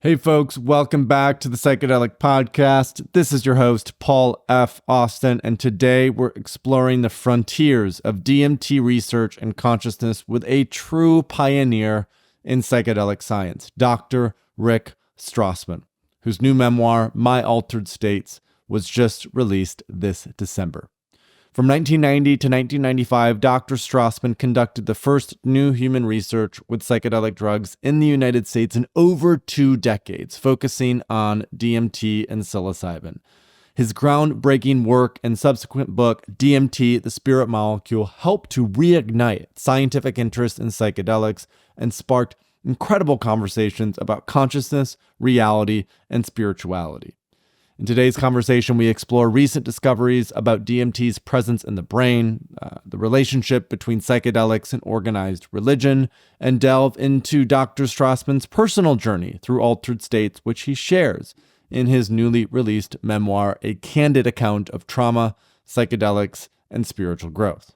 Hey folks, welcome back to the Psychedelic Podcast. This is your host, Paul F. Austin, and today we're exploring the frontiers of DMT research and consciousness with a true pioneer in psychedelic science, Dr. Rick Strassman, whose new memoir, My Altered States, was just released this December. From 1990 to 1995, Dr. Strassman conducted the first new human research with psychedelic drugs in the United States in over 2 decades, focusing on DMT and psilocybin. His groundbreaking work and subsequent book, DMT, the Spirit Molecule, helped to reignite scientific interest in psychedelics and sparked incredible conversations about consciousness, reality, and spirituality. In today's conversation, we explore recent discoveries about DMT's presence in the brain, the relationship between psychedelics and organized religion, and delve into Dr. Strassman's personal journey through altered states, which he shares in his newly released memoir, A Candid Account of Trauma, Psychedelics, and Spiritual Growth.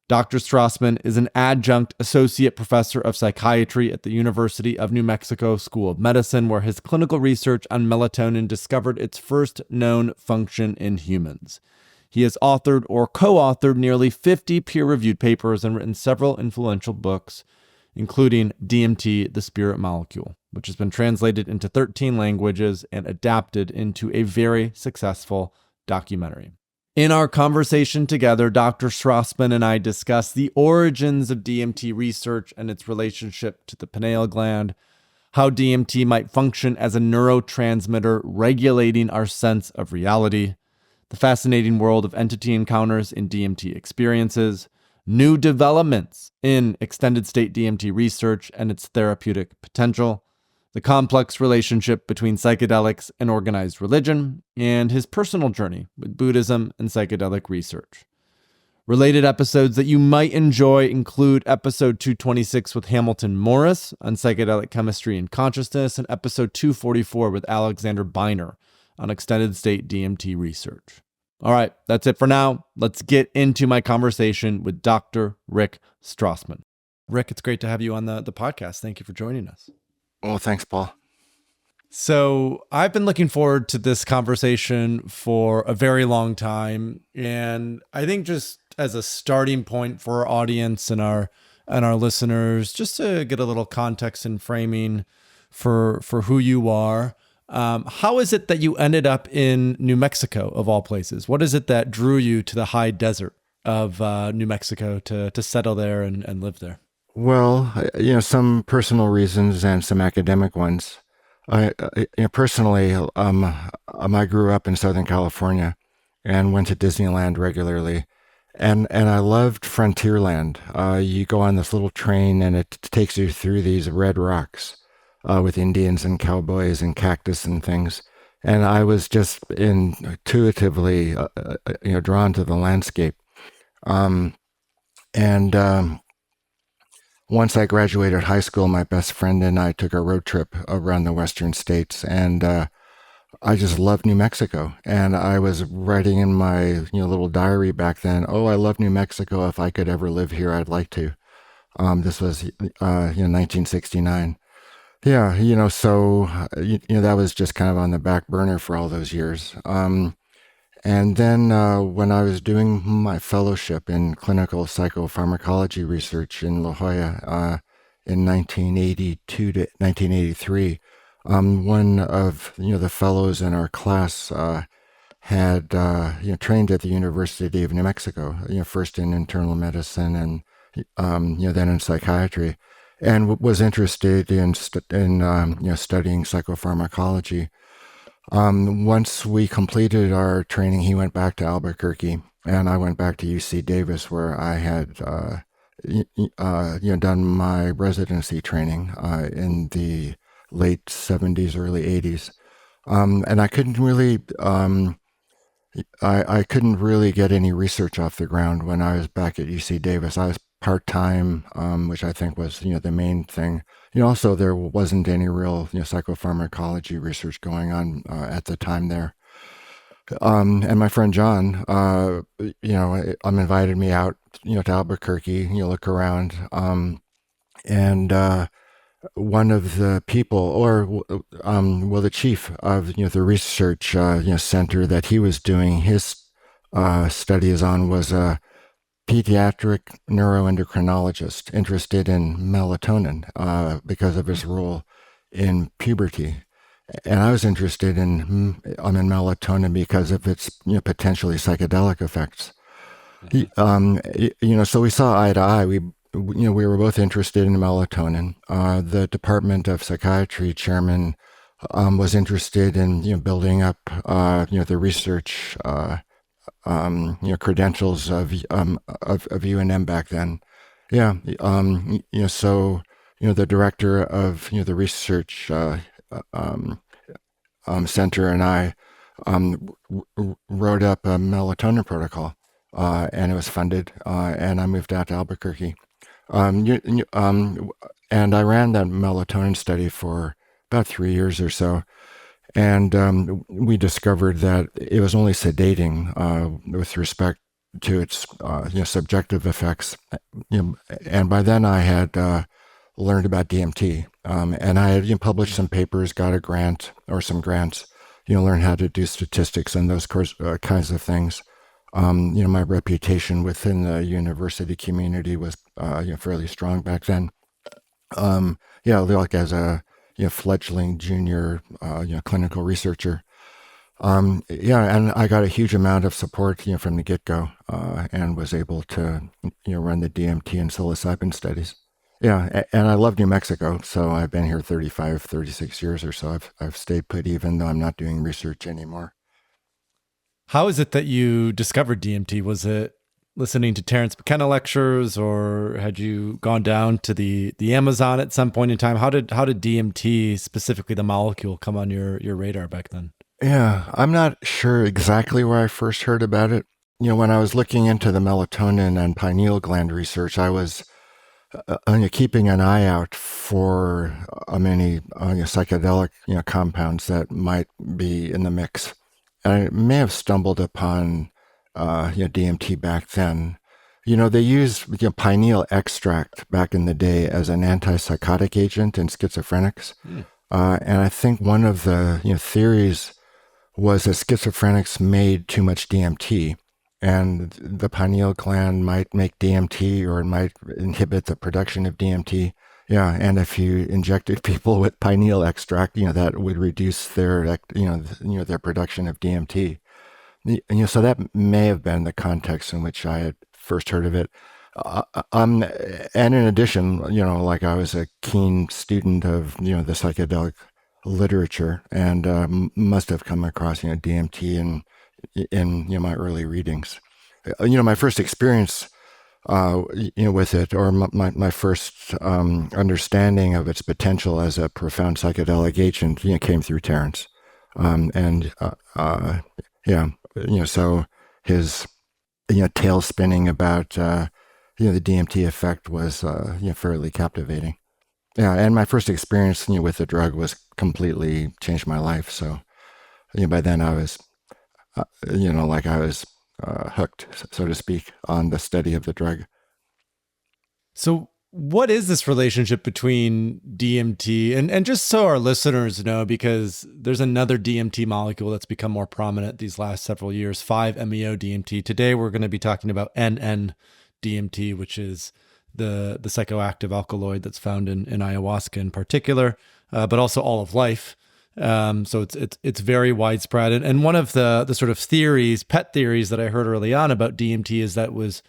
Dr. Strassman is an adjunct associate professor of psychiatry at the University of New Mexico School of Medicine, where his clinical research on melatonin discovered its first known function in humans. He has authored or co-authored nearly 50 peer-reviewed papers and written several influential books, including DMT, the Spirit Molecule, which has been translated into 13 languages and adapted into a very successful documentary. In our conversation together, Dr. Strassman and I discuss the origins of DMT research and its relationship to the pineal gland, how DMT might function as a neurotransmitter regulating our sense of reality, the fascinating world of entity encounters in DMT experiences, new developments in extended state DMT research and its therapeutic potential, the complex relationship between psychedelics and organized religion, and his personal journey with Buddhism and psychedelic research. Related episodes that you might enjoy include episode 226 with Hamilton Morris on psychedelic chemistry and consciousness, and episode 244 with Alexander Beiner on extended state DMT research. All right, that's it for now. Let's get into my conversation with Dr. Rick Strassman. Rick, it's great to have you on the podcast. Thank you for joining us. Well, thanks, Paul. So I've been looking forward to this conversation for a very long time. And I think just as a starting point for our audience and our listeners, just to get a little context and framing for who you are, how is it that you ended up in New Mexico, of all places? What is it that drew you to the high desert of New Mexico to settle there and live there? Well, some personal reasons and some academic ones. Personally, I grew up in Southern California and went to Disneyland regularly, and I loved Frontierland. You go on this little train, and it takes you through these red rocks with Indians and cowboys and cactus and things. And I was just intuitively, drawn to the landscape. Once I graduated high school, my best friend and I took a road trip around the western states, and I just loved New Mexico. And I was writing in my little diary back then, "Oh, I love New Mexico. If I could ever live here, I'd like to." This was 1969. Yeah, so that was just kind of on the back burner for all those years. And then when I was doing my fellowship in clinical psychopharmacology research in La Jolla in 1982 to 1983, one of the fellows in our class had trained at the University of New Mexico, first in internal medicine and then in psychiatry, and was interested in studying psychopharmacology. Once we completed our training, he went back to Albuquerque, and I went back to UC Davis, where I had done my residency training in the late 70s, early 80s, and I couldn't really I couldn't really get any research off the ground when I was back at UC Davis. I was part-time, which I think was the main thing. Also, there wasn't any real psychopharmacology research going on at the time there. And my friend John, invited me out, to Albuquerque, look around. And one of the people, or the chief of the research center that he was doing his studies on was a pediatric neuroendocrinologist interested in melatonin because of his role in puberty. And I was interested in melatonin because of its potentially psychedelic effects. So we saw eye to eye. We were both interested in melatonin. The Department of Psychiatry chairman was interested in building up the research credentials of UNM back then. Yeah. So the director of the research center and I wrote up a melatonin protocol, and it was funded, and I moved out to Albuquerque. And I ran that melatonin study for about 3 years or so. And we discovered that it was only sedating with respect to its subjective effects. And by then I had learned about DMT, and I had published some papers, got a grant or some grants, learned how to do statistics and those kinds of things. My reputation within the university community was fairly strong back then. Like as a fledgling junior clinical researcher. And I got a huge amount of support from the get-go, and was able to run the DMT and psilocybin studies. And I love New Mexico, so I've been here 35, 36 years or so. I've stayed put even though I'm not doing research anymore. How is it that you discovered DMT? Was it listening to Terence McKenna lectures, or had you gone down to the Amazon at some point in time? How did DMT, specifically the molecule, come on your radar back then? Yeah, I'm not sure exactly where I first heard about it. When I was looking into the melatonin and pineal gland research, I was keeping an eye out for many psychedelic compounds that might be in the mix. And I may have stumbled upon DMT back then. They used pineal extract back in the day as an antipsychotic agent in schizophrenics. And I think one of the theories was that schizophrenics made too much DMT, and the pineal gland might make DMT, or it might inhibit the production of DMT. Yeah, and if you injected people with pineal extract, that would reduce their their production of DMT. So that may have been the context in which I had first heard of it. And in addition, like I was a keen student of the psychedelic literature, and must have come across DMT in my early readings. My first experience with it, or my first understanding of its potential as a profound psychedelic agent, came through Terence, so his tail spinning about the DMT effect was fairly captivating. Yeah, and my first experience with the drug was completely changed my life. So by then I was hooked, so to speak, on the study of the drug. So what is this relationship between DMT and just so our listeners know, because there's another DMT molecule that's become more prominent these last several years, 5-MeO-DMT. Today we're going to be talking about NN-DMT, which is the psychoactive alkaloid that's found in ayahuasca in particular, but also all of life. So it's very widespread. And one of the sort of pet theories that I heard early on about DMT is that it was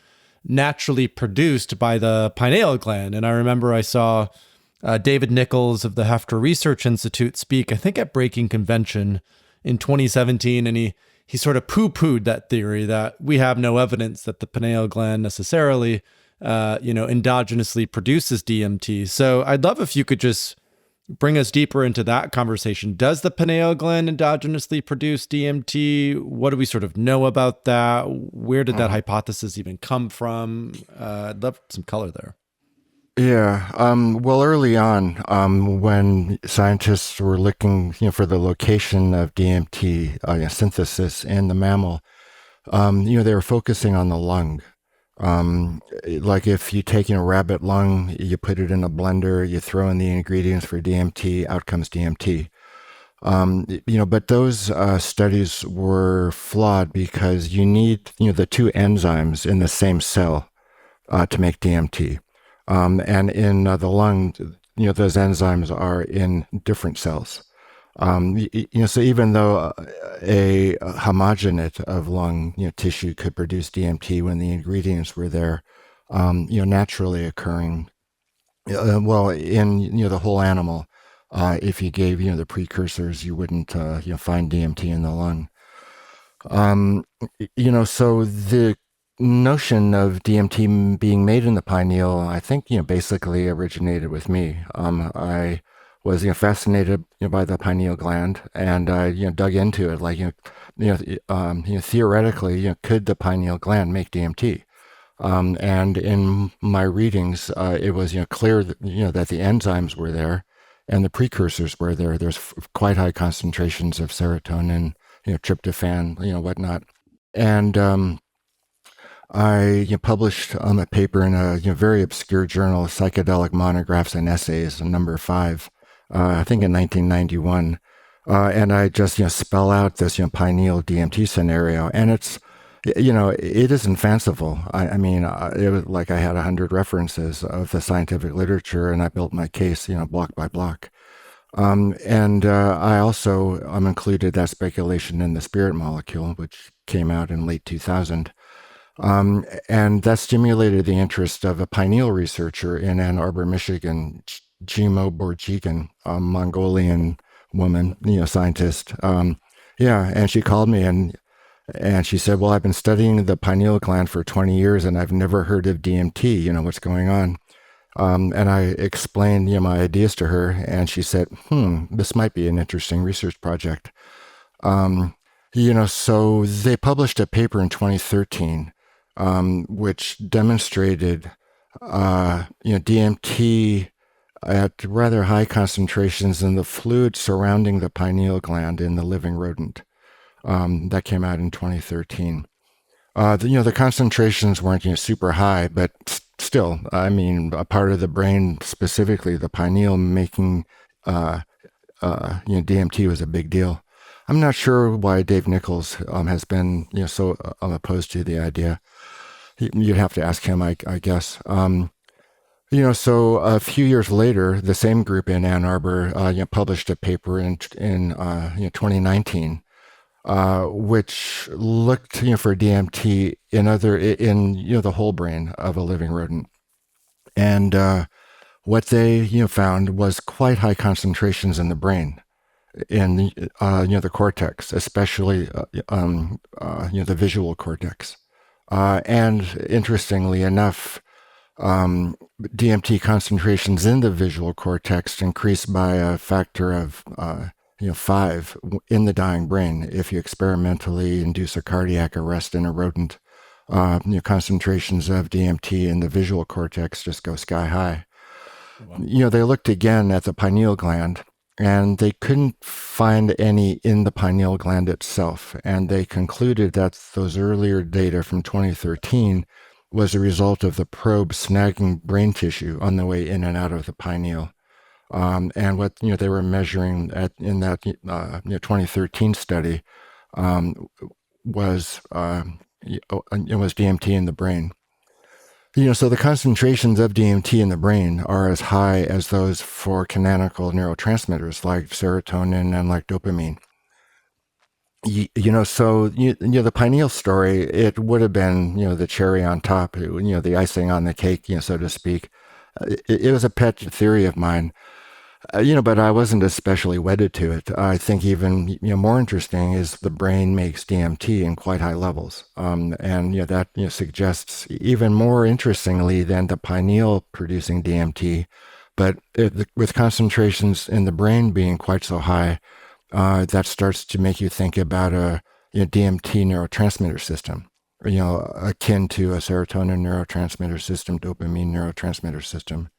naturally produced by the pineal gland. And I remember I saw David Nichols of the Hefter Research Institute speak, I think at Breaking Convention in 2017, and he sort of poo-pooed that theory that we have no evidence that the pineal gland necessarily endogenously produces DMT. So I'd love if you could just bring us deeper into that conversation. Does the pineal gland endogenously produce DMT? What do we sort of know about that? Where did that hypothesis even come from? I'd love some color there. Yeah. Well, early on, when scientists were looking for the location of DMT synthesis in the mammal, they were focusing on the lung. Like if you take rabbit lung, you put it in a blender, you throw in the ingredients for DMT, out comes DMT. But those studies were flawed because you need the two enzymes in the same cell to make DMT. And in the lung, those enzymes are in different cells. So even though a homogenate of lung tissue could produce DMT when the ingredients were there, naturally occurring, in the whole animal, if you gave the precursors, you wouldn't find DMT in the lung. So the notion of DMT being made in the pineal, I think, basically originated with me. I was, fascinated by the pineal gland, and I, dug into it. Like, theoretically, could the pineal gland make DMT? And in my readings, it was, clear that, that the enzymes were there, and the precursors were there. There's quite high concentrations of serotonin, tryptophan, whatnot. And I published a paper in a very obscure journal, Psychedelic Monographs and Essays, number 5, I think in 1991. And I just spell out this pineal DMT scenario, and it's it isn't fanciful. I mean, it was like I had 100 references of the scientific literature, and I built my case block by block. And I also included that speculation in the Spirit Molecule, which came out in late 2000. And that stimulated the interest of a pineal researcher in Ann Arbor, Michigan, Jimo Borjigan, a Mongolian woman, scientist. Yeah, and she called me and she said, "Well, I've been studying the pineal gland for 20 years, and I've never heard of DMT. What's going on?" And I explained, my ideas to her, and she said, "This might be an interesting research project." So they published a paper in 2013, which demonstrated, DMT at rather high concentrations in the fluid surrounding the pineal gland in the living rodent. That came out in 2013. The concentrations weren't super high, but still, I mean, a part of the brain, specifically the pineal, making DMT was a big deal. I'm not sure why Dave Nichols has been so opposed to the idea. You'd have to ask him, I guess. So a few years later, the same group in Ann Arbor published a paper in 2019. Which looked for DMT in the whole brain of a living rodent, and what they found was quite high concentrations in the brain, in the cortex, especially the visual cortex, and interestingly enough, DMT concentrations in the visual cortex increased by a factor of 5 in the dying brain if you experimentally induce a cardiac arrest in a rodent. Concentrations of DMT in the visual cortex just go sky high. Wow. They looked again at the pineal gland, and they couldn't find any in the pineal gland itself. And they concluded that those earlier data from 2013 was a result of the probe snagging brain tissue on the way in and out of the pineal. And what they were measuring in that 2013 study was DMT in the brain. So the concentrations of DMT in the brain are as high as those for canonical neurotransmitters like serotonin and like dopamine. So the pineal story, it would have been the cherry on top, the icing on the cake, so to speak. It was a pet theory of mine. But I wasn't especially wedded to it. I think even more interesting is the brain makes DMT in quite high levels, and that suggests even more interestingly than the pineal producing DMT, but with concentrations in the brain being quite so high, that starts to make you think about a DMT neurotransmitter system, akin to a serotonin neurotransmitter system, dopamine neurotransmitter system.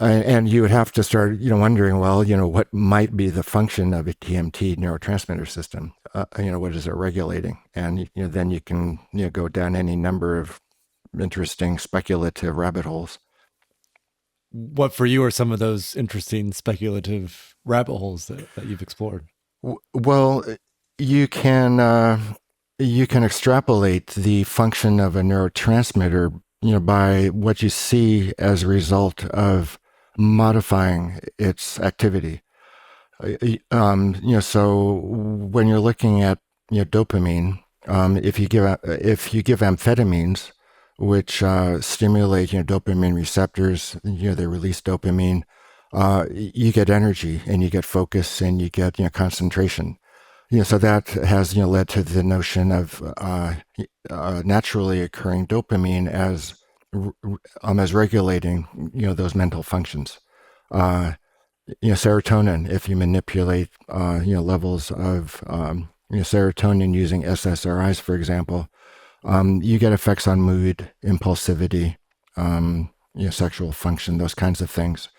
And you would have to start, wondering, well, what might be the function of a DMT neurotransmitter system? What is it regulating? And then you can go down any number of interesting speculative rabbit holes. What for you are some of those interesting speculative rabbit holes that you've explored? Well, you can you can extrapolate the function of a neurotransmitter, by what you see as a result of modifying its activity. So when you're looking at dopamine, if you give amphetamines, which stimulate dopamine receptors, they release dopamine. You get energy and you get focus and you get concentration. So that has led to the notion of naturally occurring dopamine as regulating those mental functions. Serotonin, if you manipulate levels of serotonin using SSRIs, for example, you get effects on mood, impulsivity, sexual function, those kinds of things.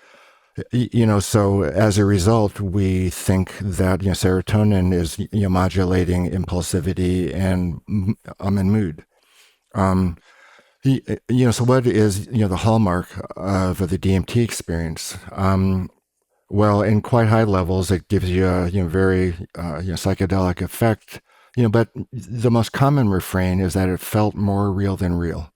So as a result, we think that serotonin is modulating impulsivity and mood. So what is the hallmark of the DMT experience? Well, in quite high levels, it gives you a very psychedelic effect. But the most common refrain is that it felt more real than real.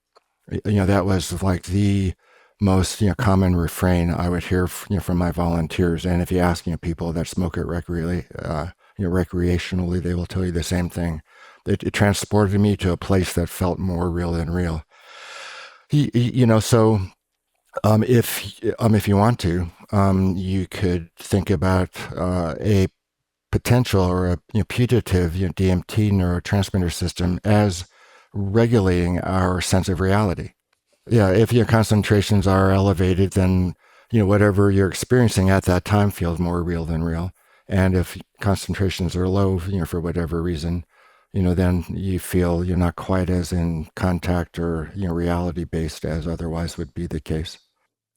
That was like the most common refrain I would hear from my volunteers. And if you ask people that smoke it recreationally, they will tell you the same thing. It transported me to a place that felt more real than real. So if you want to, you could think about a potential or a putative DMT neurotransmitter system as regulating our sense of reality. Yeah, if your concentrations are elevated, then whatever you're experiencing at that time feels more real than real. And if concentrations are low, for whatever reason, then you feel you're not quite as in contact or reality based as otherwise would be the case.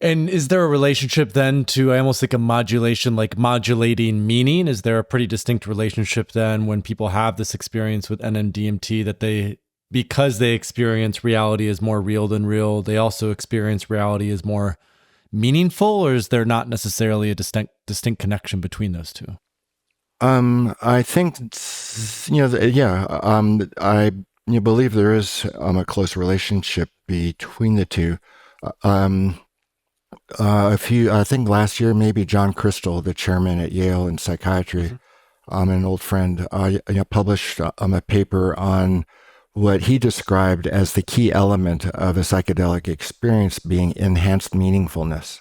And is there a relationship then to, I almost think of modulation, like modulating meaning? Is there a pretty distinct relationship then when people have this experience with NMDMT that because they experience reality as more real than real, they also experience reality as more meaningful, or is there not necessarily a distinct connection between those two? I think, I believe there is a close relationship between the two. I think last year, maybe John Crystal, the chairman at Yale in psychiatry, an old friend, published a paper on what he described as the key element of a psychedelic experience being enhanced meaningfulness.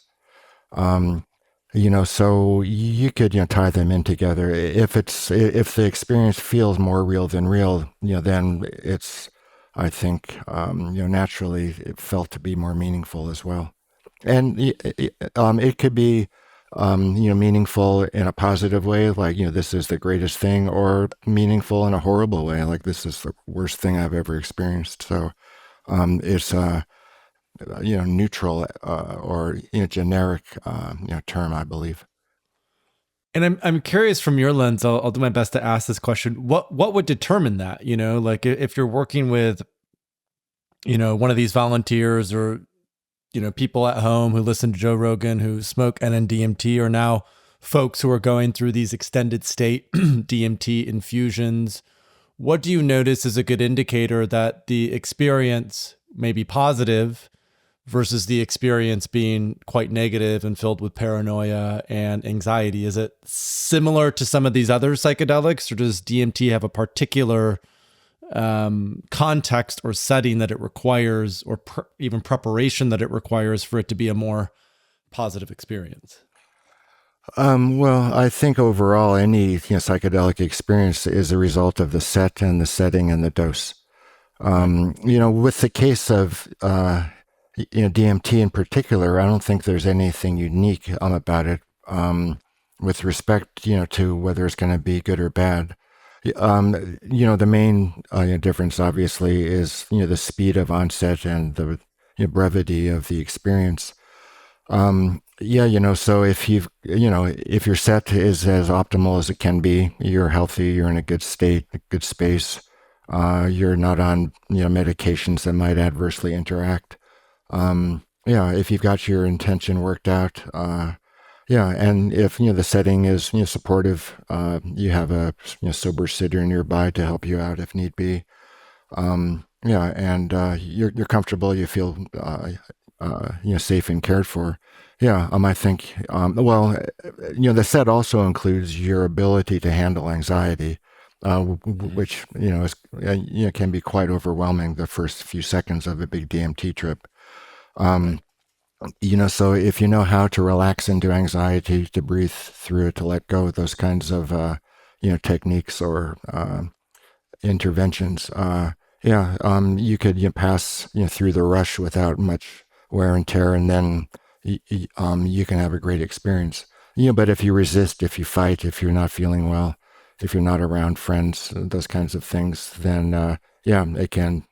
So you could tie them in together. If the experience feels more real than real, then it's, I think, naturally it felt to be more meaningful as well. And it could be, meaningful in a positive way, like, this is the greatest thing, or meaningful in a horrible way, like this is the worst thing I've ever experienced. So it's neutral or generic term, I believe. And I'm curious from your lens, I'll do my best to ask this question. What would determine that? Like if you're working with, one of these volunteers or people at home who listen to Joe Rogan, who smoke NMDMT, or now folks who are going through these extended state DMT infusions. What do you notice as a good indicator that the experience may be positive versus the experience being quite negative and filled with paranoia and anxiety? Is it similar to some of these other psychedelics, or does DMT have a particular context or setting that it requires, or even preparation that it requires for it to be a more positive experience? Well, I think overall any psychedelic experience is a result of the set and the setting and the dose. With the case of DMT in particular, I don't think there's anything unique about it with respect to whether it's going to be good or bad. The main difference, obviously, is the speed of onset and the brevity of the experience. So if your set is as optimal as it can be, you're healthy, you're in a good state, a good space, You're not on, medications that might adversely interact. Yeah, if you've got your intention worked out, yeah, and if the setting is supportive, you have a sober sitter nearby to help you out if need be. Yeah, and you're comfortable. You feel safe and cared for. Yeah, I think. Well, the set also includes your ability to handle anxiety, which is can be quite overwhelming the first few seconds of a big DMT trip. Um, so if you know how to relax into anxiety, to breathe through it, to let go, those kinds of techniques or interventions, yeah, you could pass through the rush without much wear and tear, and then you can have a great experience. But if you resist, if you fight, if you're not feeling well, if you're not around friends, those kinds of things, then yeah, it can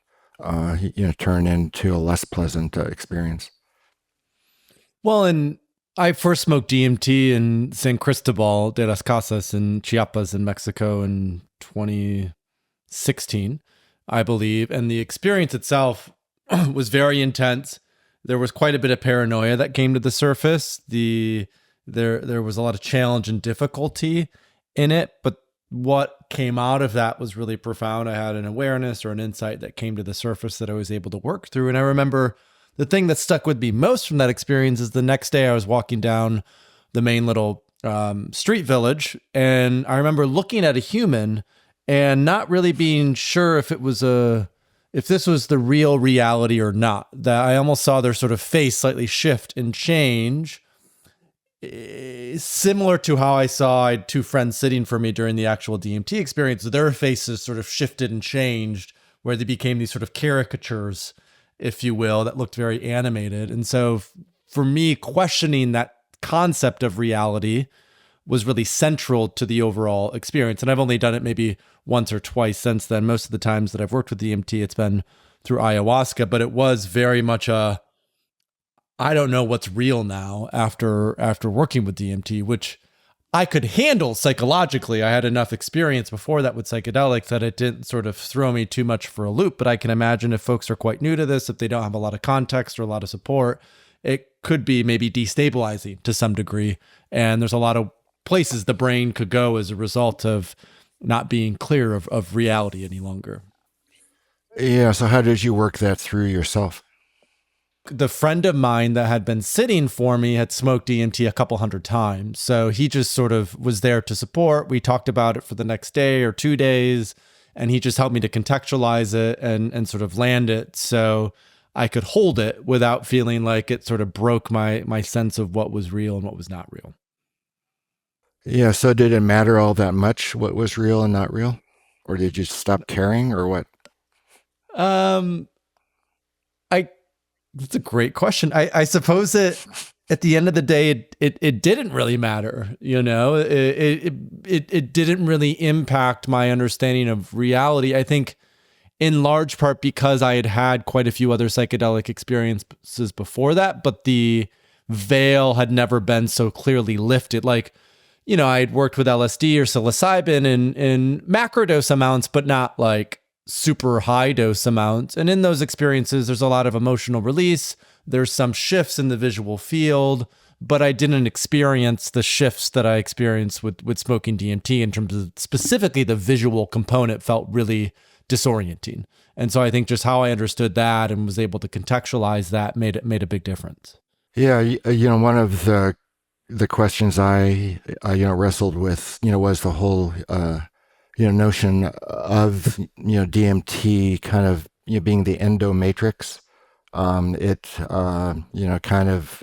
turn into a less pleasant experience. Well, and I first smoked DMT in San Cristobal de las Casas in Chiapas in Mexico in 2016, I believe. And the experience itself was very intense. There was quite a bit of paranoia that came to the surface. There was a lot of challenge and difficulty in it, but what came out of that was really profound. I had an awareness or an insight that came to the surface that I was able to work through. And I remember the thing that stuck with me most from that experience is the next day I was walking down the main little street village, and I remember looking at a human and not really being sure if this was the real reality or not. That I almost saw their sort of face slightly shift and change, similar to how I had two friends sitting for me during the actual DMT experience. Their faces sort of shifted and changed, where they became these sort of caricatures, if you will, that looked very animated. And so for me, questioning that concept of reality was really central to the overall experience. And I've only done it maybe once or twice since then. Most of the times that I've worked with DMT, it's been through ayahuasca, but it was very much I don't know what's real now after working with DMT, which I could handle psychologically. I had enough experience before that with psychedelics that it didn't sort of throw me too much for a loop. But I can imagine if folks are quite new to this, if they don't have a lot of context or a lot of support, it could be maybe destabilizing to some degree. And there's a lot of places the brain could go as a result of not being clear of reality any longer. Yeah. So how did you work that through yourself? The friend of mine that had been sitting for me had smoked DMT a couple hundred times. So he just sort of was there to support. We talked about it for the next day or 2 days, and he just helped me to contextualize it and sort of land it so I could hold it without feeling like it sort of broke my sense of what was real and what was not real. Yeah. So did it matter all that much what was real and not real? Or did you stop caring or what? That's a great question. I suppose that at the end of the day, it didn't really matter. It didn't really impact my understanding of reality. I think in large part because I had quite a few other psychedelic experiences before that, but the veil had never been so clearly lifted. Like, I had worked with LSD or psilocybin in macrodose amounts, but not like super high dose amounts. And in those experiences, there's a lot of emotional release. There's some shifts in the visual field, but I didn't experience the shifts that I experienced with smoking DMT in terms of specifically the visual component felt really disorienting. And so I think just how I understood that and was able to contextualize that made a big difference. Yeah. One of the questions I wrestled with, was the whole, notion of, DMT kind of, being the endomatrix. It kind of,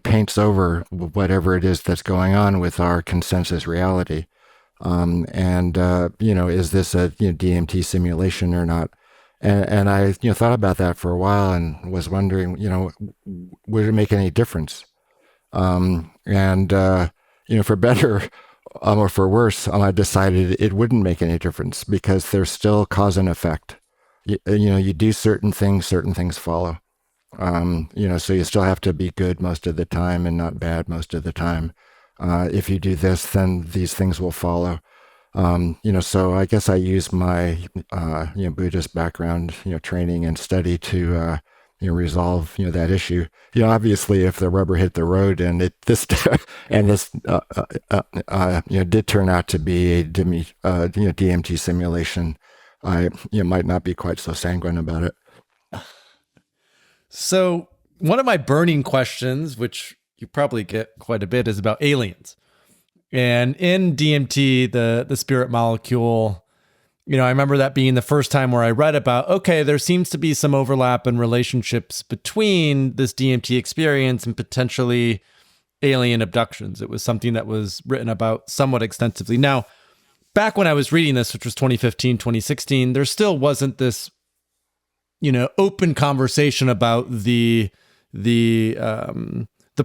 paints over whatever it is that's going on with our consensus reality. Is this a DMT simulation or not? And I thought about that for a while and was wondering, would it make any difference? For better or for worse, I decided it wouldn't make any difference because there's still cause and effect. You do certain things follow. So you still have to be good most of the time and not bad most of the time. If you do this, then these things will follow. So I guess I use my, Buddhist background, training and study to, resolve, that issue. Obviously, if the rubber hit the road and this did turn out to be a DMT simulation, I, might not be quite so sanguine about it. So one of my burning questions, which you probably get quite a bit, is about aliens. And in DMT, the spirit molecule, I remember that being the first time where I read about, okay, there seems to be some overlap in relationships between this DMT experience and potentially alien abductions. It was something that was written about somewhat extensively. Now, back when I was reading this, which was 2015, 2016, there still wasn't this, open conversation about the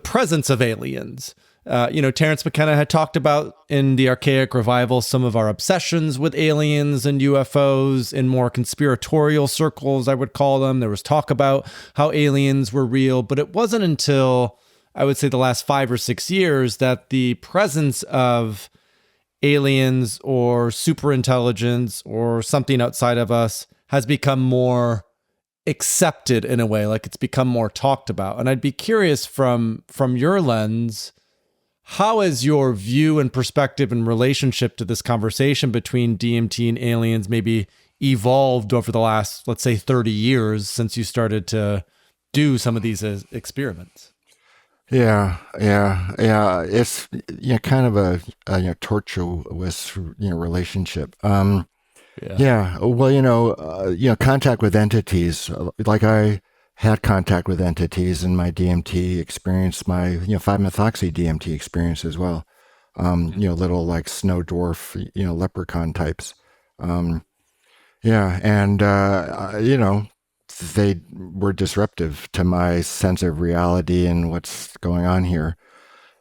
presence of aliens. Terence McKenna had talked about in the Archaic Revival some of our obsessions with aliens and UFOs in more conspiratorial circles, I would call them. There was talk about how aliens were real, but it wasn't until, I would say, the last 5 or 6 years that the presence of aliens or superintelligence or something outside of us has become more accepted in a way, like it's become more talked about. And I'd be curious from your lens, how has your view and perspective and relationship to this conversation between DMT and aliens maybe evolved over the last, let's say, 30 years since you started to do some of these experiments? Yeah. It's kind of a tortuous relationship. Well, contact with entities. Like I had contact with entities in my DMT experience, my 5-methoxy DMT experience as well. Little like snow dwarf, leprechaun types. And they were disruptive to my sense of reality and what's going on here.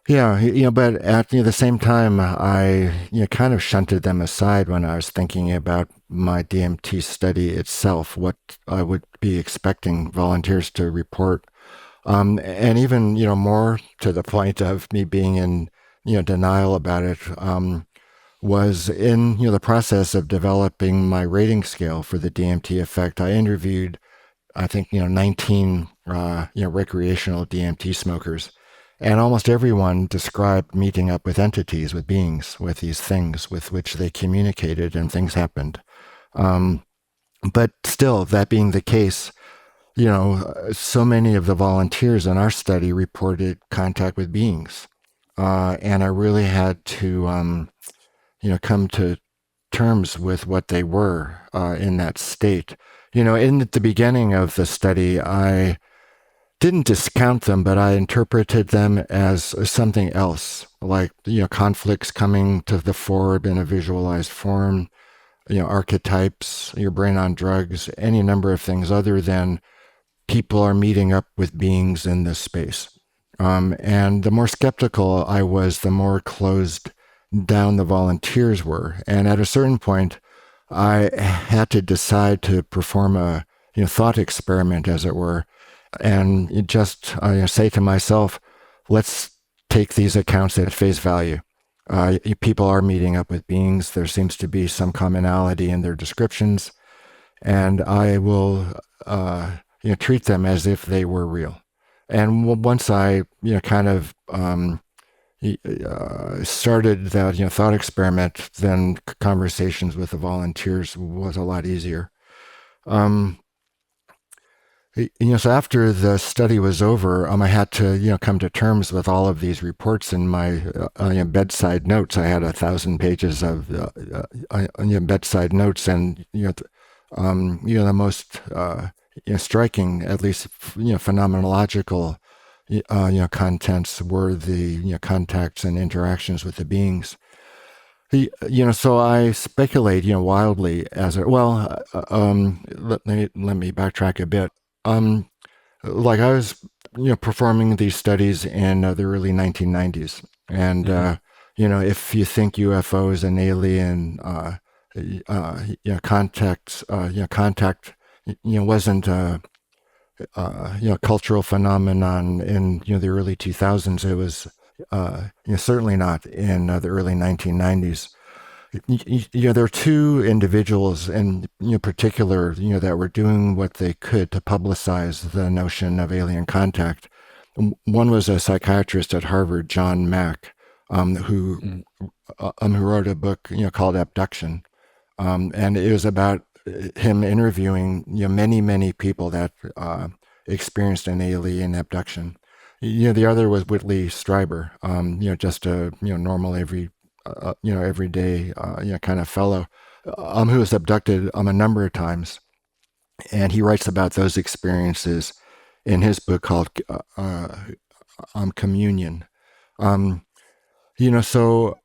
But at the same time, I kind of shunted them aside when I was thinking about my DMT study itself, what I would be expecting volunteers to report, and even more to the point of me being in denial about it. Was in the process of developing my rating scale for the DMT effect. I interviewed, I think 19 recreational DMT smokers. And almost everyone described meeting up with entities, with beings, with these things with which they communicated and things happened. But still, that being the case, so many of the volunteers in our study reported contact with beings. And I really had to, come to terms with what they were in that state. In the beginning of the study, I didn't discount them, but I interpreted them as something else, like, conflicts coming to the fore in a visualized form, archetypes, your brain on drugs, any number of things other than people are meeting up with beings in this space. And the more skeptical I was, the more closed down the volunteers were. And at a certain point, I had to decide to perform a thought experiment, as it were, and just say to myself, let's take these accounts at face value. People are meeting up with beings. There seems to be some commonality in their descriptions, and I will treat them as if they were real. And once I kind of started that thought experiment, then conversations with the volunteers was a lot easier. So after the study was over, I had to, come to terms with all of these reports in my bedside notes. I had 1,000 pages of bedside notes, and the most striking, at least phenomenological, contents were the contacts and interactions with the beings. So I speculate, wildly as it. Well, let me backtrack a bit. Like I was, performing these studies in the early 1990s, and if you think UFOs and alien, contact, wasn't a cultural phenomenon in the early 2000s. It was certainly not in the early 1990s. There are two individuals in particular, that were doing what they could to publicize the notion of alien contact. One was a psychiatrist at Harvard, John Mack, who wrote a book, called Abduction, and it was about him interviewing, many, many people that experienced an alien abduction. The other was Whitley Strieber, just a normal everyday kind of fellow, who was abducted a number of times, and he writes about those experiences in his book called Communion. So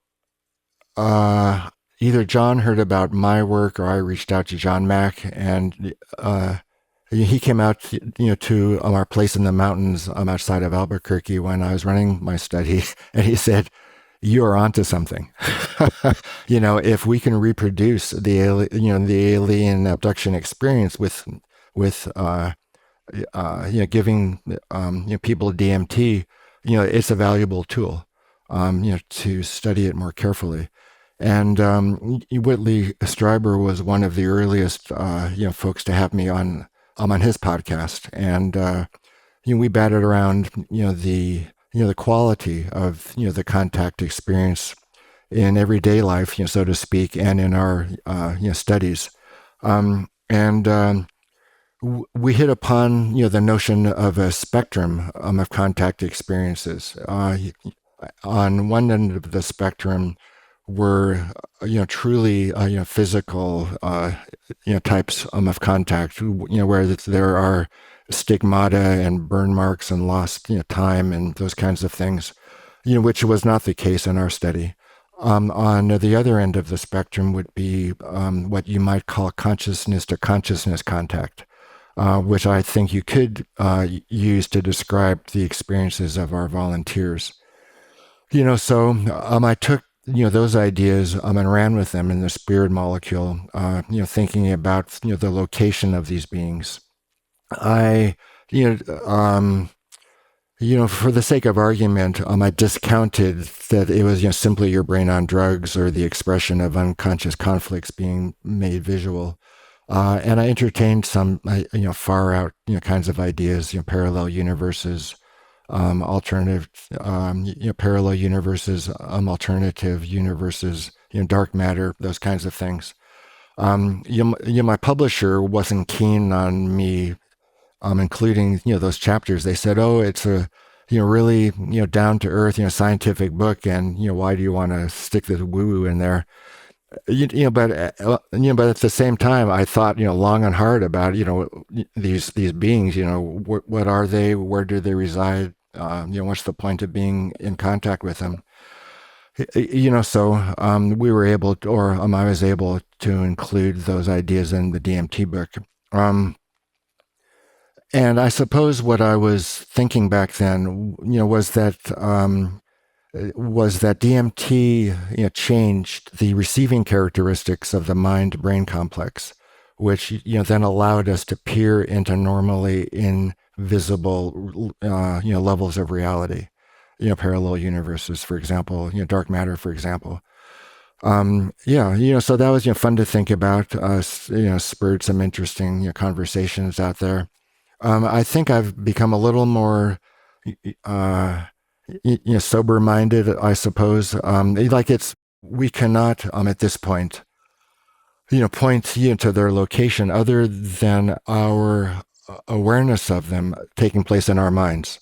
either John heard about my work or I reached out to John Mack, and he came out, to our place in the mountains outside of Albuquerque when I was running my study, and he said, "You are onto something." If we can reproduce the alien abduction experience with giving people DMT, it's a valuable tool, to study it more carefully. And Whitley Strieber was one of the earliest, folks to have me on his podcast, and we batted around, the quality of the contact experience in everyday life, so to speak, and in our studies, and we hit upon the notion of a spectrum of contact experiences. On one end of the spectrum were truly physical types of contact, where there are stigmata and burn marks and lost time and those kinds of things, which was not the case in our study. On the other end of the spectrum would be what you might call consciousness to consciousness contact, which I think you could use to describe the experiences of our volunteers. So I took those ideas and ran with them in the spirit molecule, thinking about the location of these beings. I for the sake of argument, I discounted that it was simply your brain on drugs or the expression of unconscious conflicts being made visual. And I entertained some far out kinds of ideas, parallel universes, alternative parallel universes, alternative universes, dark matter, those kinds of things. My publisher wasn't keen on me including those chapters. They said, "Oh, it's a really down to earth scientific book, and why do you want to stick this woo woo in there?" But at the same time, I thought long and hard about these beings. What are they? Where do they reside? What's the point of being in contact with them? So we were able to, or I was able to include those ideas in the DMT book. And I suppose what I was thinking back then, was that DMT, changed the receiving characteristics of the mind-brain complex, which then allowed us to peer into normally invisible, levels of reality, parallel universes, for example, dark matter, for example. So that was fun to think about. Spurred some interesting conversations out there. I think I've become a little more, sober-minded, I suppose. We cannot, at this point, point to their location other than our awareness of them taking place in our minds.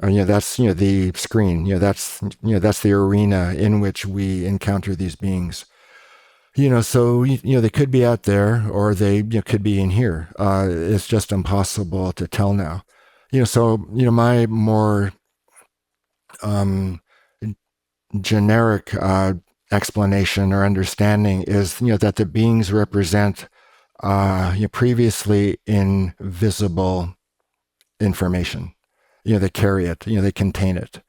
That's the screen. That's the arena in which we encounter these beings. So they could be out there, or they could be in here. It's just impossible to tell now. So my more generic explanation or understanding is that the beings represent previously invisible information. They carry it. They contain it.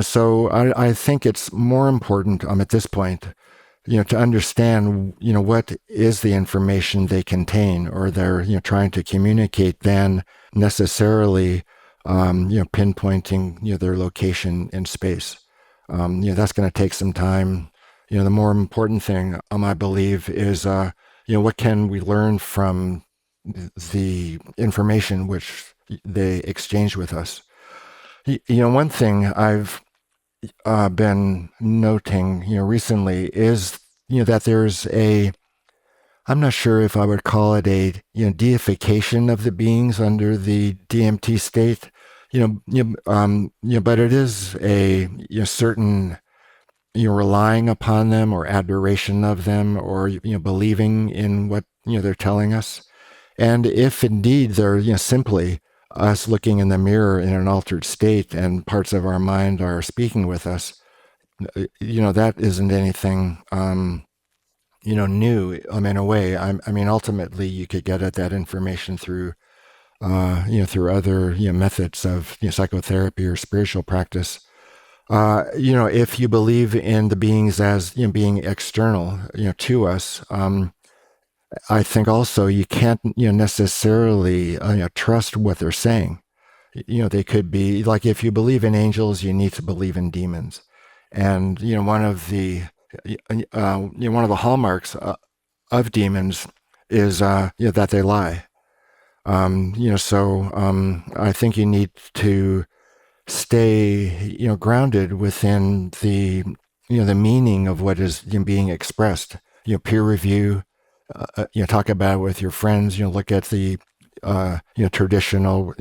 So I think it's more important at this point to understand, what is the information they contain or they're, trying to communicate than necessarily, pinpointing, their location in space. That's going to take some time, The more important thing, I believe, is, what can we learn from the information which they exchange with us? One thing I've been noting, recently is, that there's I'm not sure if I would call it a, deification of the beings under the DMT state, but it is a, certain, relying upon them or adoration of them, or, believing in what, they're telling us. And if indeed they're, simply us looking in the mirror in an altered state and parts of our mind are speaking with us, that isn't anything, new, in a way. I mean, ultimately you could get at that information through, through other, methods of, psychotherapy or spiritual practice. If you believe in the beings as, being external, to us, I think also you can't, necessarily, trust what they're saying. They could be like, if you believe in angels, you need to believe in demons. And, one of the hallmarks of demons is, that they lie. I think you need to stay, grounded within the, the meaning of what is, being expressed. Peer review. Talk about it with your friends. Look at the, traditional,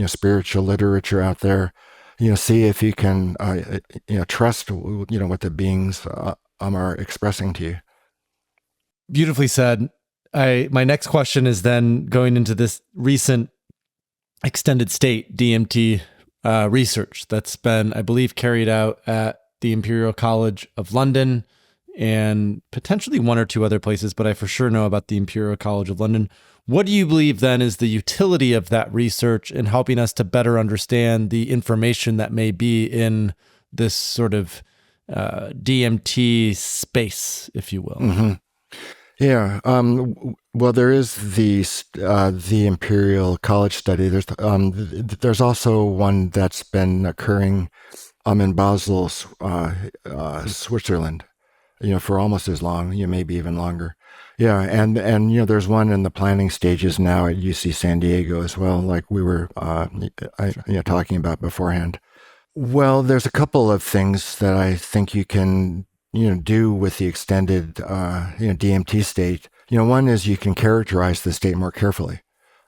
spiritual literature out there. See if you can, trust, what the beings are expressing to you. Beautifully said. My next question is then going into this recent extended state DMT research that's been, I believe, carried out at the Imperial College of London and potentially one or two other places, but I for sure know about the Imperial College of London. What do you believe then is the utility of that research in helping us to better understand the information that may be in this sort of DMT space, if you will? Mm-hmm. Yeah. Well, there is the Imperial College study. There's also one that's been occurring in Basel, Switzerland, for almost as long, maybe even longer. Yeah, and there's one in the planning stages now at UC San Diego as well, like we were talking about beforehand. Well, there's a couple of things that I think you can do with the extended DMT state. One is you can characterize the state more carefully.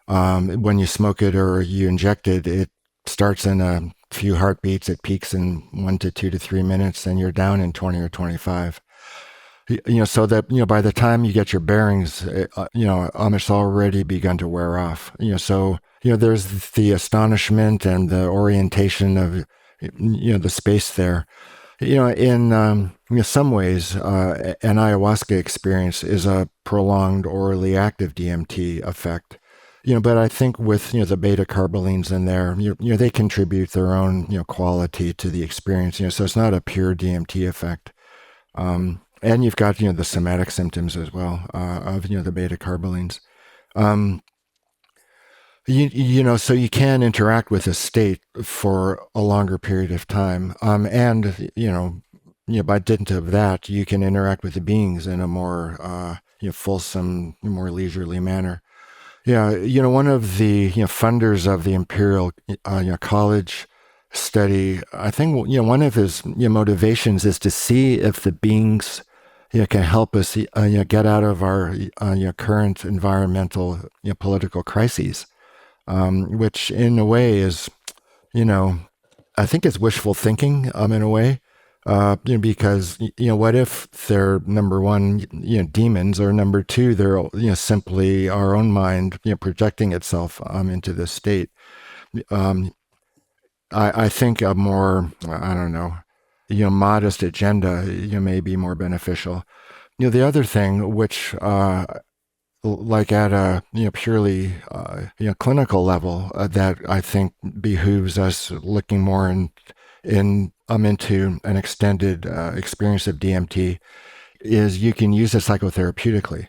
When you smoke it or you inject it, it starts in a few heartbeats. It peaks in 1 to 2 to 3 minutes, and you're down in 20 or 25. So that, by the time you get your bearings, it's already begun to wear off. So, there's the astonishment and the orientation of, the space there. In some ways, an ayahuasca experience is a prolonged orally active DMT effect. But I think with, the beta carbolines in there, they contribute their own, quality to the experience. So it's not a pure DMT effect. And you've got, the somatic symptoms as well, of, the beta carbolines. So you can interact with a state for a longer period of time. And, by dint of that, you can interact with the beings in a more, fulsome, more leisurely manner. Yeah. One of the, funders of the Imperial, College study, I think, one of his motivations is to see if the beings can help us get out of our current environmental political crises, which in a way is, I think it's wishful thinking in a way, because what if they're number one, demons, or number two, they're simply our own mind projecting itself into this state. I think a more, I don't know, modest agenda, may be more beneficial. The other thing, which, like at a, purely, clinical level, that I think behooves us looking more into an extended experience of DMT, is you can use it psychotherapeutically.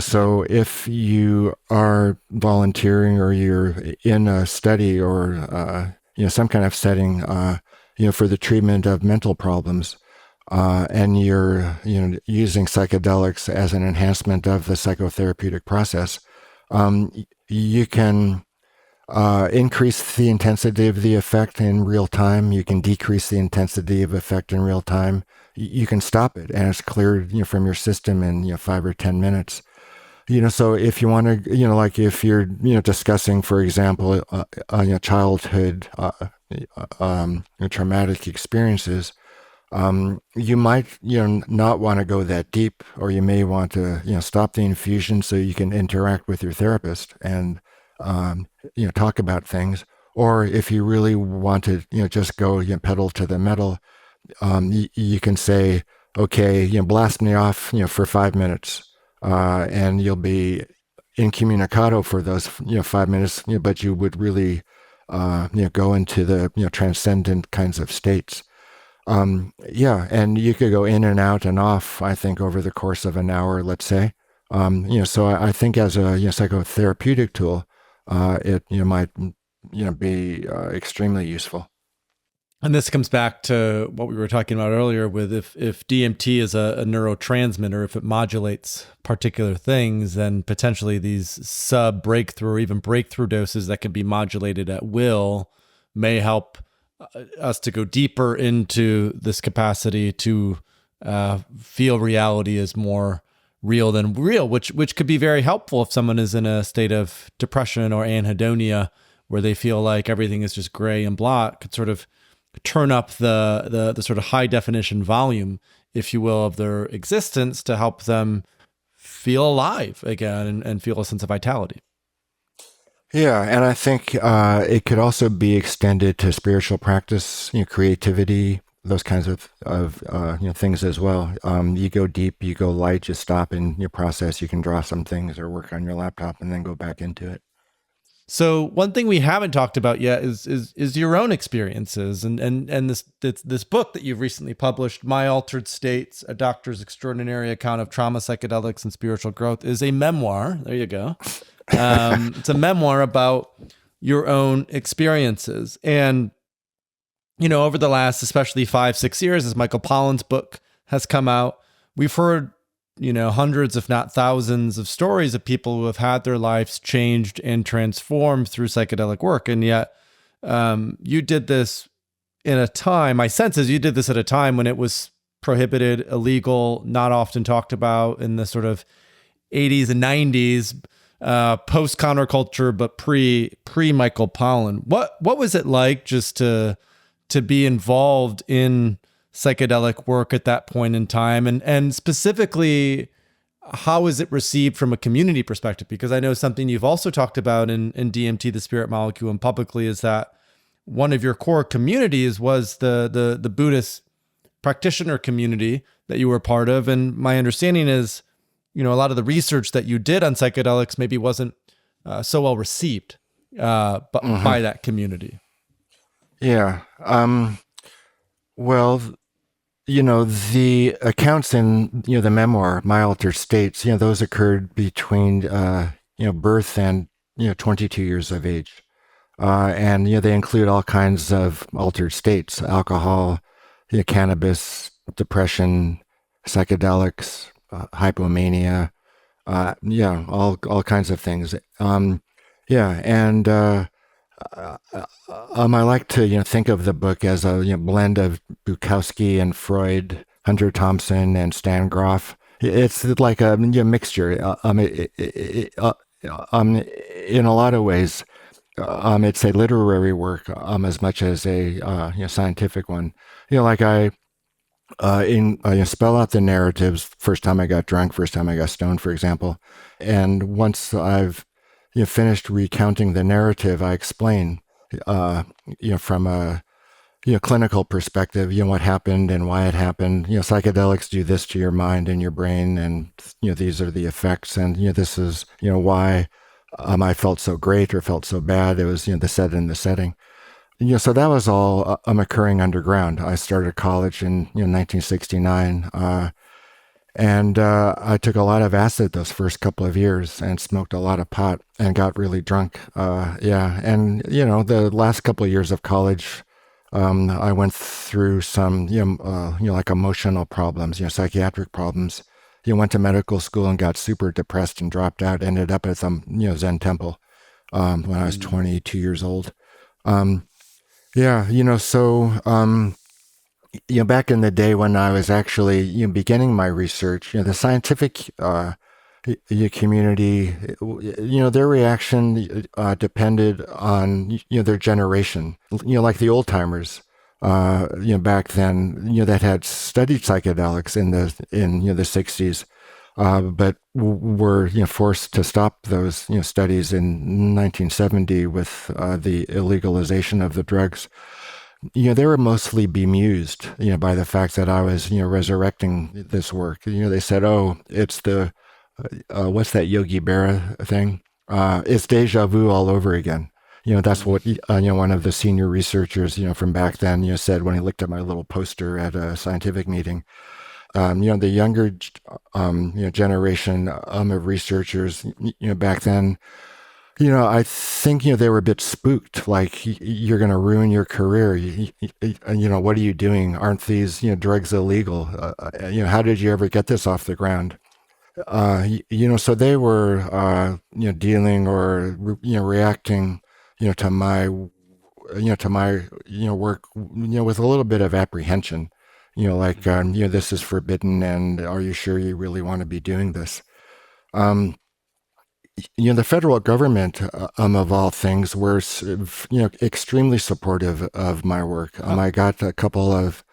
So if you are volunteering or you're in a study or, some kind of setting, for the treatment of mental problems, and you're using psychedelics as an enhancement of the psychotherapeutic process, you can increase the intensity of the effect in real time. You can decrease the intensity of effect in real time. You can stop it, and it's cleared from your system in 5 or 10 minutes. So if you want to, like if you're discussing, for example, childhood traumatic experiences, you might not want to go that deep, or you may want to stop the infusion so you can interact with your therapist and talk about things. Or if you really want to just go pedal to the metal, you can say, okay, blast me off for 5 minutes, and you'll be incommunicado for those 5 minutes, but you would really go into the transcendent kinds of states. And you could go in and out and off, I think, over the course of an hour, let's say. So I think as a psychotherapeutic tool, it might be extremely useful. And this comes back to what we were talking about earlier with if DMT is a neurotransmitter, if it modulates particular things, then potentially these sub-breakthrough or even breakthrough doses that can be modulated at will may help us to go deeper into this capacity to feel reality as more real than real, which could be very helpful if someone is in a state of depression or anhedonia where they feel like everything is just gray and blah. It could sort of turn up the sort of high definition volume, if you will, of their existence to help them feel alive again and feel a sense of vitality. Yeah, and I think it could also be extended to spiritual practice, creativity, those kinds of things as well. You go deep, you go light, you stop in your process. You can draw some things or work on your laptop and then go back into it. So one thing we haven't talked about yet is your own experiences and this book that you've recently published, My Altered States: A Doctor's Extraordinary Account of Trauma, Psychedelics, and Spiritual Growth, is a memoir. There you go. It's a memoir about your own experiences. And, over the last, especially 5-6 years, as Michael Pollan's book has come out, we've heard, hundreds, if not thousands of stories of people who have had their lives changed and transformed through psychedelic work. And yet, you did this in a time, my sense is you did this at a time when it was prohibited, illegal, not often talked about in the sort of 80s and 90s, post counterculture, but pre Michael Pollan. What was it like just to be involved in psychedelic work at that point in time, and specifically, how is it received from a community perspective? Because I know something you've also talked about in DMT, the spirit molecule, and publicly, is that one of your core communities was the Buddhist practitioner community that you were part of, and my understanding is, a lot of the research that you did on psychedelics maybe wasn't so well received by that community. Yeah. Well, the accounts in, the memoir, My Altered States, those occurred between, birth and, 22 years of age. And, they include all kinds of altered states: alcohol, cannabis, depression, psychedelics, hypomania, all kinds of things. I like to think of the book as a blend of Bukowski and Freud, Hunter Thompson and Stan Groff. It's like a mixture. In a lot of ways, it's a literary work as much as a scientific one. Like I spell out the narratives. First time I got drunk, first time I got stoned, for example, and once I've finished recounting the narrative, I explain, from a clinical perspective, what happened and why it happened. Psychedelics do this to your mind and your brain, and these are the effects, and this is why I felt so great or felt so bad. It was the set and the setting. So that was all occurring underground. I started college in 1969. And I took a lot of acid those first couple of years and smoked a lot of pot and got really drunk. And, the last couple of years of college, I went through some, like emotional problems, psychiatric problems. Went to medical school and got super depressed and dropped out. Ended up at some, Zen temple when I was 22 years old. Back in the day when I was actually, beginning my research, the scientific community, their reaction depended on, their generation. Like the old timers, back then, that had studied psychedelics in the 60s, but were forced to stop those studies in 1970 with the illegalization of the drugs. They were mostly bemused, by the fact that I was, resurrecting this work. They said, "Oh, it's the what's that Yogi Berra thing? It's deja vu all over again." That's what one of the senior researchers, from back then, said when he looked at my little poster at a scientific meeting. The younger, generation of researchers, back then, I think, they were a bit spooked, like, you're going to ruin your career. What are you doing? Aren't these, drugs illegal? How did you ever get this off the ground? So they were, dealing or, reacting, to my, work, with a little bit of apprehension, like, this is forbidden, and are you sure you really want to be doing this? The federal government, of all things, were, extremely supportive of my work. I got a couple of,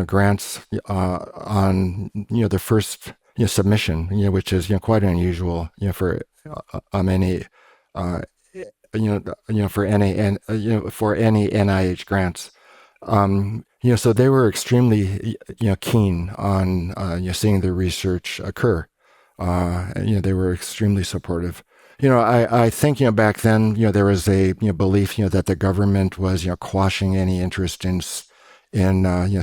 grants on, the first, submission, which is, quite unusual, for any, for any NIH grants. So they were extremely, keen on, seeing the research occur. They were extremely supportive. I think, back then, there was a, belief, that the government was, quashing any interest in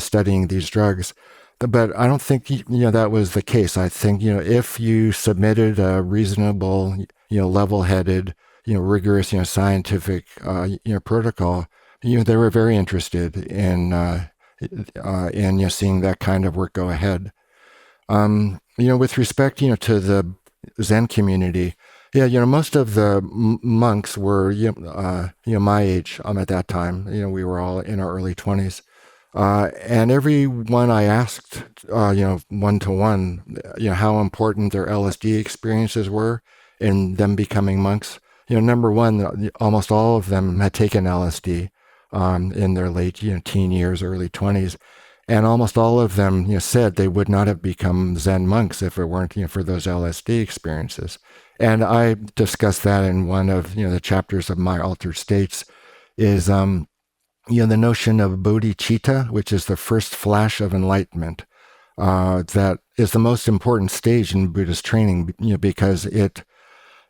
studying these drugs. But I don't think, that was the case. I think, if you submitted a reasonable, level-headed, rigorous, scientific, protocol, they were very interested in seeing that kind of work go ahead. With respect, to the Zen community, most of the monks were, my age at that time. We were all in our early 20s. And everyone I asked, one-to-one, how important their LSD experiences were in them becoming monks. Number one, almost all of them had taken LSD in their late, teen years, early 20s. And almost all of them, said they would not have become Zen monks if it weren't, for those LSD experiences. And I discussed that in one of, the chapters of My Altered States, is, the notion of bodhicitta, which is the first flash of enlightenment, that is the most important stage in Buddhist training, because it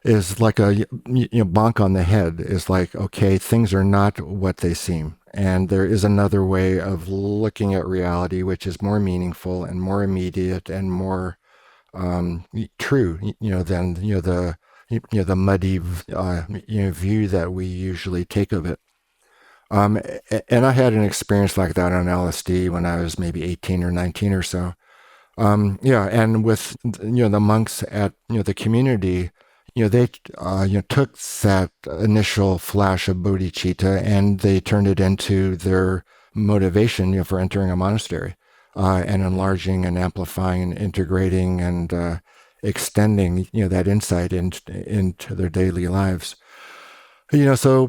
is like a, bonk on the head. Is like, okay, things are not what they seem. And there is another way of looking at reality, which is more meaningful and more immediate and more true, than the muddy view that we usually take of it. And I had an experience like that on LSD when I was maybe 18 or 19 or so. And with the monks at the community, they took that initial flash of bodhicitta and they turned it into their motivation, for entering a monastery, and enlarging and amplifying and integrating and extending, that insight into their daily lives. So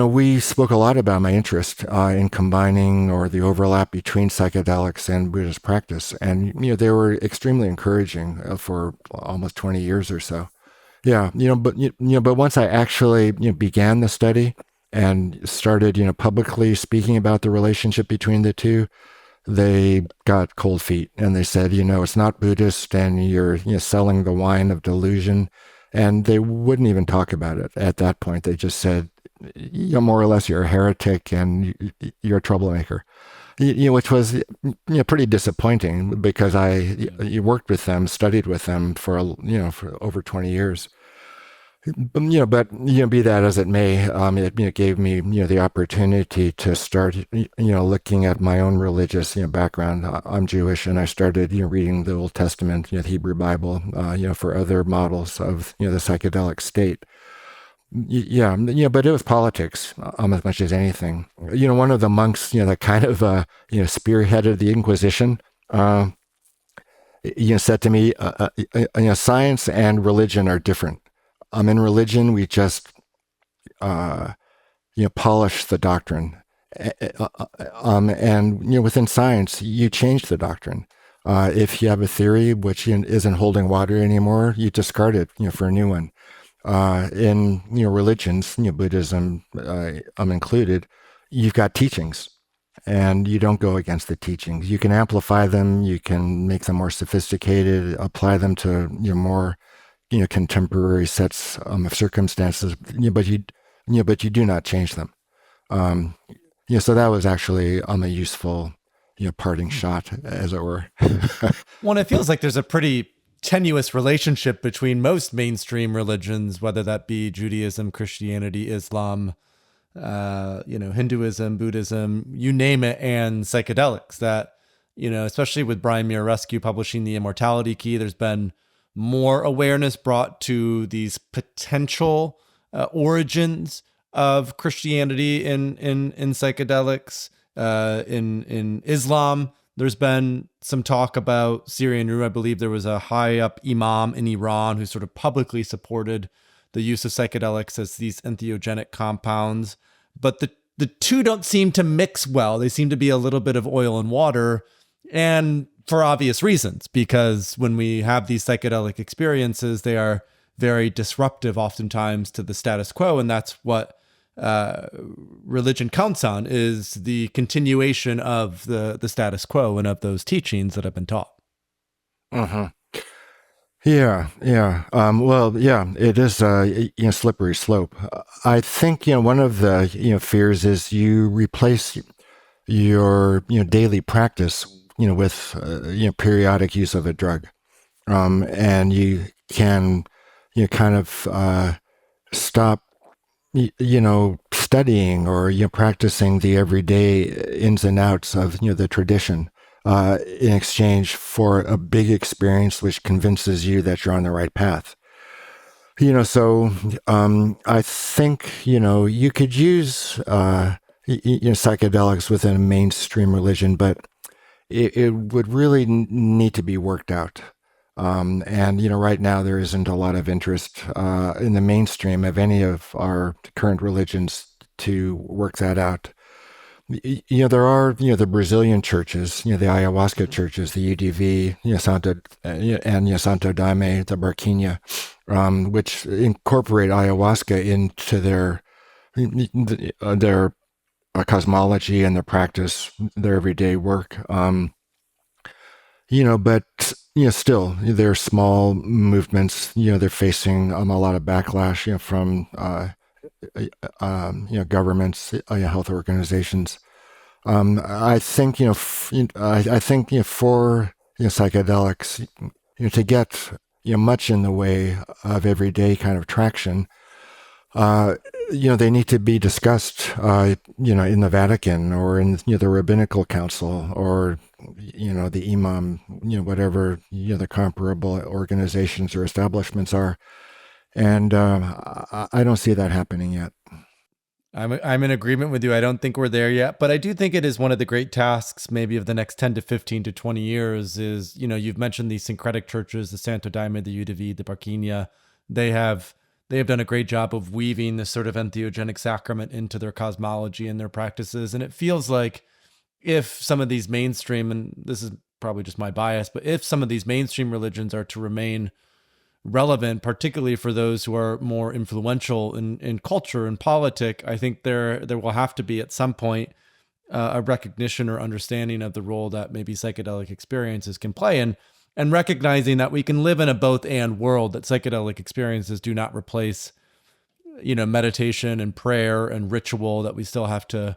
we spoke a lot about my interest in combining or the overlap between psychedelics and Buddhist practice, and they were extremely encouraging for almost 20 years or so. But once I actually began the study and started publicly speaking about the relationship between the two, they got cold feet and they said, it's not Buddhist and you're selling the wine of delusion, and they wouldn't even talk about it at that point. They just said, more or less, you're a heretic and you're a troublemaker. Which was pretty disappointing because I worked with them, studied with them for over 20 years. But be that as it may, it gave me the opportunity to start looking at my own religious background. I'm Jewish, and I started reading the Old Testament, the Hebrew Bible, for other models of the psychedelic state. But it was politics as much as anything. One of the monks, that kind of spearheaded the Inquisition. Said to me, science and religion are different. In religion, we just polish the doctrine, and within science, you change the doctrine. If you have a theory which isn't holding water anymore, you discard it, for a new one. In religions, Buddhism, included, you've got teachings, and you don't go against the teachings. You can amplify them, you can make them more sophisticated, apply them to more contemporary sets of circumstances, but you do not change them. So that was actually a useful parting shot, as it were. Well, it feels like there's a pretty tenuous relationship between most mainstream religions, whether that be Judaism, Christianity, Islam, Hinduism, Buddhism, you name it, and psychedelics. That, especially with Brian Muraresku publishing The Immortality Key, there's been more awareness brought to these potential origins of Christianity in psychedelics. In Islam, there's been some talk about Syrian Rue. I believe there was a high up imam in Iran who sort of publicly supported the use of psychedelics as these entheogenic compounds. But the two don't seem to mix well. They seem to be a little bit of oil and water, and for obvious reasons, because when we have these psychedelic experiences, they are very disruptive oftentimes to the status quo. And that's what religion counts on, is the continuation of the status quo and of those teachings that have been taught. Uh-huh. Yeah. Well, yeah, it is a slippery slope. I think one of the fears is you replace your daily practice with periodic use of a drug, and you can kind of stop studying or practicing the everyday ins and outs of the tradition in exchange for a big experience which convinces you that you're on the right path. So I think you could use psychedelics within a mainstream religion, but it would really need to be worked out. And right now there isn't a lot of interest in the mainstream of any of our current religions to work that out. There are the Brazilian churches, the ayahuasca churches, the UDV, Santo Daime, the Barquinha, which incorporate ayahuasca into their cosmology and their practice, their everyday work. But still, they're small movements. They're facing a lot of backlash, from governments, health organizations. I think I think for psychedelics, to get much in the way of everyday kind of traction, they need to be discussed, in the Vatican or in the Rabbinical Council or the Imam, whatever the comparable organizations or establishments are. And I don't see that happening yet. I'm in agreement with you. I don't think we're there yet, but I do think it is one of the great tasks, maybe of the next 10 to 15 to 20 years. Is you've mentioned these syncretic churches, the Santo Daime, the UDV, the Barquinha. They have done a great job of weaving this sort of entheogenic sacrament into their cosmology and their practices. And it feels like if some of these mainstream, and this is probably just my bias, but if some of these mainstream religions are to remain relevant, particularly for those who are more influential in culture and politic, I think there will have to be at some point a recognition or understanding of the role that maybe psychedelic experiences can play in, and recognizing that we can live in a both and world, that psychedelic experiences do not replace, meditation and prayer and ritual, that we still have to,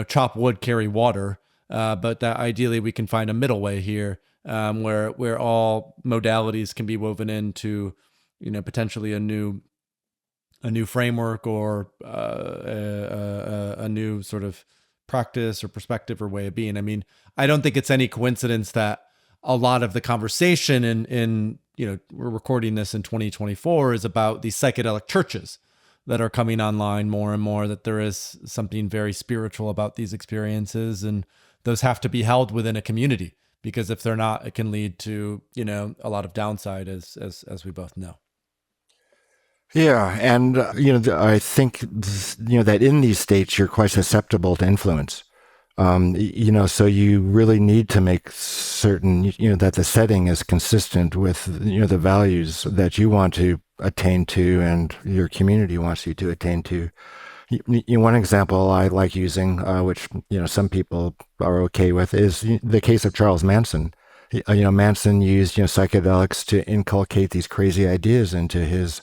chop wood, carry water, but that ideally we can find a middle way here, where all modalities can be woven into, potentially a new a new framework or a new sort of practice or perspective or way of being. I mean, I don't think it's any coincidence that a lot of the conversation in we're recording this in 2024 is about these psychedelic churches that are coming online more and more, that there is something very spiritual about these experiences, and those have to be held within a community, because if they're not, it can lead to, a lot of downside as we both know. Yeah, and I think that in these states you're quite susceptible to influence. So you really need to make certain that the setting is consistent with the values that you want to attain to and your community wants you to attain to. One example I like using, which some people are okay with, is the case of Charles Manson. Manson used psychedelics to inculcate these crazy ideas into his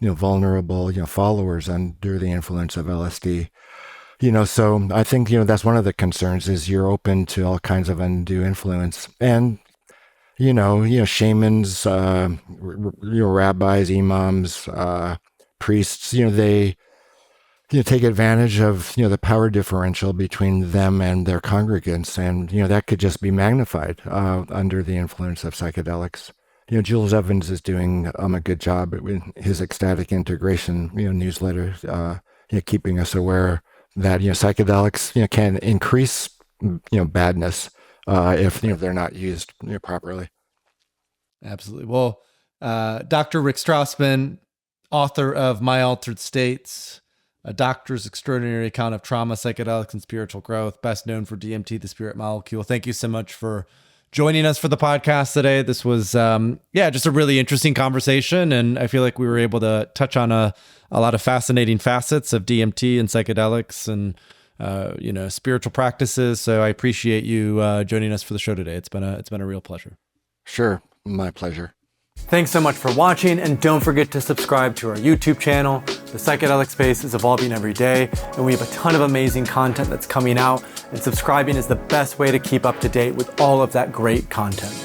vulnerable followers under the influence of LSD. So I think that's one of the concerns, is you're open to all kinds of undue influence, and shamans, rabbis, imams, priests, they take advantage of the power differential between them and their congregants, and that could just be magnified under the influence of psychedelics. Jules Evans is doing a good job with his ecstatic integration newsletter, keeping us aware that psychedelics can increase badness if they're not used properly. Absolutely. Well, Dr. Rick Strassman, author of My Altered States, A Doctor's Extraordinary Account of Trauma, Psychedelics, and Spiritual Growth, best known for DMT, the Spirit Molecule. Thank you so much for joining us for the podcast today. This was, just a really interesting conversation. And I feel like we were able to touch on a lot of fascinating facets of DMT and psychedelics and, spiritual practices. So I appreciate you joining us for the show today. It's been a real pleasure. Sure. My pleasure. Thanks so much for watching, and don't forget to subscribe to our YouTube channel. The psychedelic space is evolving every day, and we have a ton of amazing content that's coming out, and subscribing is the best way to keep up to date with all of that great content.